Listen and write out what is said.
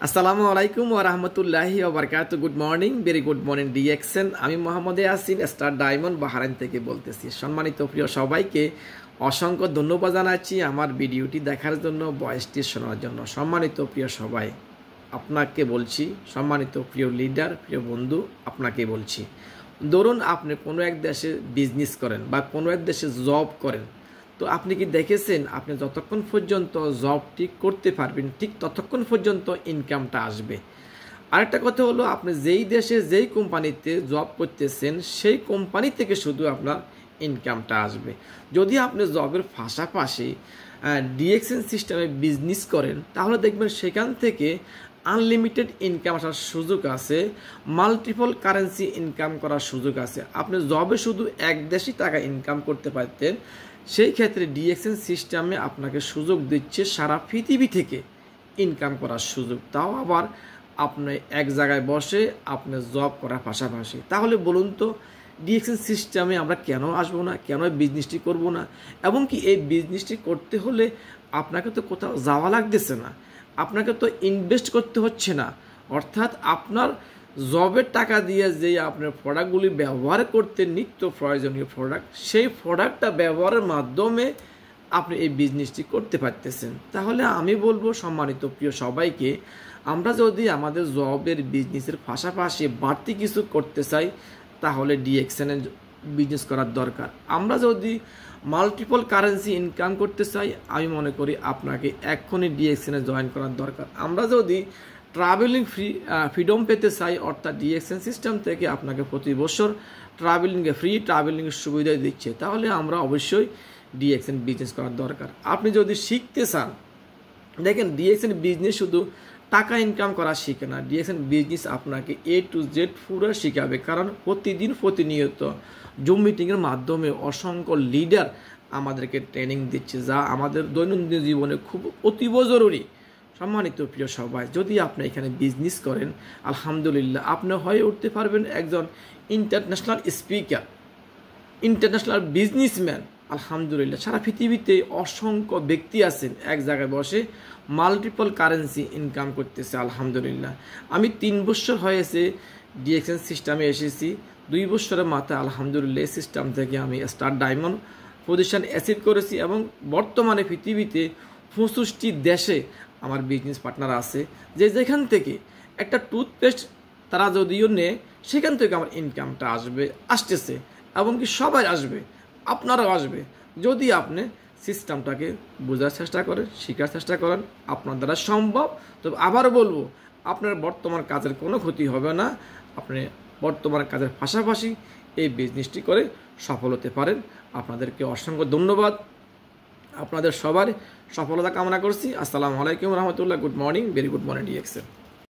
আসসালামু আলাইকুম ওয়া রাহমাতুল্লাহি ওয়া বারাকাতুহু। Good morning, very good morning DXN. আমি Mohammad Yasin, star diamond Bahrain থেকে বলতেছি। সম্মানিত প্রিয় সবাইকে অসংখ্য ধন্যবাদ জানাচ্ছি আমার ভিডিওটি দেখার জন্য, ভয়েসটি শোনার জন্য। সম্মানিত প্রিয় সবাই, আপনাকে বলছি, সম্মানিত প্রিয় লিডার, প্রিয় বন্ধু, আপনাকে বলছি, ধরুন আপনি কোনো এক দেশে বিজনেস করেন বা কোনো এক দেশে জব করেন, তো আপনি কি দেখেছেন আপনি যতক্ষণ পর্যন্ত জবটি করতে পারবেন ঠিক ততক্ষণ পর্যন্ত ইনকামটা আসবে। আরেকটা কথা হলো, আপনি যেই দেশে যেই কোম্পানিতে জব করতেছেন সেই কোম্পানি থেকে শুধু আপনার ইনকামটা আসবে। যদি আপনি জবের পাশাপাশি ডিএক্সএন সিস্টেমে বিজনেস করেন তাহলে দেখবেন সেখান থেকে আনলিমিটেড ইনকাম আসার সুযোগ আছে, মাল্টিপল কারেন্সি ইনকাম করার সুযোগ আছে। আপনি জবে শুধু এক দেশি টাকা ইনকাম করতে পারতেন, সেই ক্ষেত্রে ডিএক্সএন সিস্টেমে আপনাকে সুযোগ দিচ্ছে সারা পৃথিবী থেকে ইনকাম করার সুযোগ, তাও আবার আপনি এক জায়গায় বসে আপনি জব করার পাশাপাশি। তাহলে বলুন তো ডিএক্সএন সিস্টেমে আমরা কেন আসবো না, কেন বিজনেসটি করব না? এবং কি এই বিজনেসটি করতে হলে আপনাকে তো কোথাও যাওয়া লাগতেছে না, আপনাকে তো ইনভেস্ট করতে হচ্ছে না। অর্থাৎ আপনার জবের টাকা দিয়ে যে আপনার প্রোডাক্টগুলি ব্যবহার করতে নিত্য প্রয়োজনীয় প্রোডাক্ট, সেই প্রোডাক্টটা ব্যবহারের মাধ্যমে আপনি এই বিজনেসটি করতে পারতেছেন। তাহলে আমি বলবো সম্মানিত প্রিয় সবাইকে, আমরা যদি আমাদের জবের বিজনেসের পাশাপাশি বাড়তি কিছু করতে চাই তাহলে ডিএক্সএনে বিজনেস করার দরকার। আমরা যদি মাল্টিপল কারেন্সি ইনকাম করতে চাই, আমি মনে করি আপনাকে এক্ষুনি ডিএক্সএনে জয়েন করার দরকার। আমরা যদি ট্রাভেলিং ফ্রিডম পেতে চাই, অর্থাৎ ডিএক্সএন সিস্টেম থেকে আপনাকে প্রতি বছর ফ্রি ট্রাভেলিংয়ের সুবিধা দিচ্ছে, তাহলে আমরা অবশ্যই ডিএক্সএন বিজনেস করার দরকার। আপনি যদি শিখতে চান, দেখেন ডিএক্সএন বিজনেস শুধু টাকা ইনকাম করা শিখে না, ডিএক্সএন বিজনেস আপনাকে A to Z পুরো শিখাবে। কারণ প্রতিদিন প্রতিনিয়ত জুম মিটিংয়ের মাধ্যমে অসংখ্য লিডার আমাদেরকে ট্রেনিং দিচ্ছে, যা আমাদের দৈনন্দিন জীবনে খুব অতীব জরুরি। সম্মানিত প্রিয় সবাই, যদি আপনি এখানে বিজনেস করেন, আলহামদুলিল্লাহ আপনি হয়ে উঠতে পারবেন একজন ইন্টারন্যাশনাল স্পিকার, ইন্টারন্যাশনাল বিজনেসম্যান। আলহামদুলিল্লাহ সারা পৃথিবীতে অসংখ্য ব্যক্তি আছেন এক জায়গায় বসে মাল্টিপল কারেন্সি ইনকাম করতেছে। আলহামদুলিল্লাহ আমি 3 বছর হয়েছে ডিএক্সএন সিস্টেমে এসেছি, 2 বছরের মাথায় আলহামদুলিল্লাহ এই সিস্টেম থেকে আমি স্টার ডায়মন্ড পজিশন অ্যাচিভ করেছি এবং বর্তমানে পৃথিবীতে 65টি দেশে আমার বিজনেস পার্টনার আছে, যে যেখান থেকে একটা টুথপেস্ট তারা যদিও নেয় সেখান থেকে আমার ইনকামটা আসতেছে এবং কি সবাই আসবে, আপনারাও আসবে যদি আপনি সিস্টেমটাকে বোঝার চেষ্টা করেন, শেখার চেষ্টা করেন। আপনার দ্বারা সম্ভব। তবে আবার বলবো, আপনার বর্তমান কাজের কোনো ক্ষতি হবে না, আপনি বর্তমান কাজের পাশাপাশি এই বিজনেসটি করে সফল হতে পারেন। আপনাদেরকে অসংখ্য ধন্যবাদ, আপনাদের সবার সফলতা কামনা করছি। আসসালামু আলাইকুম রহমতুল্লাহ। Good morning, very good morning DXN.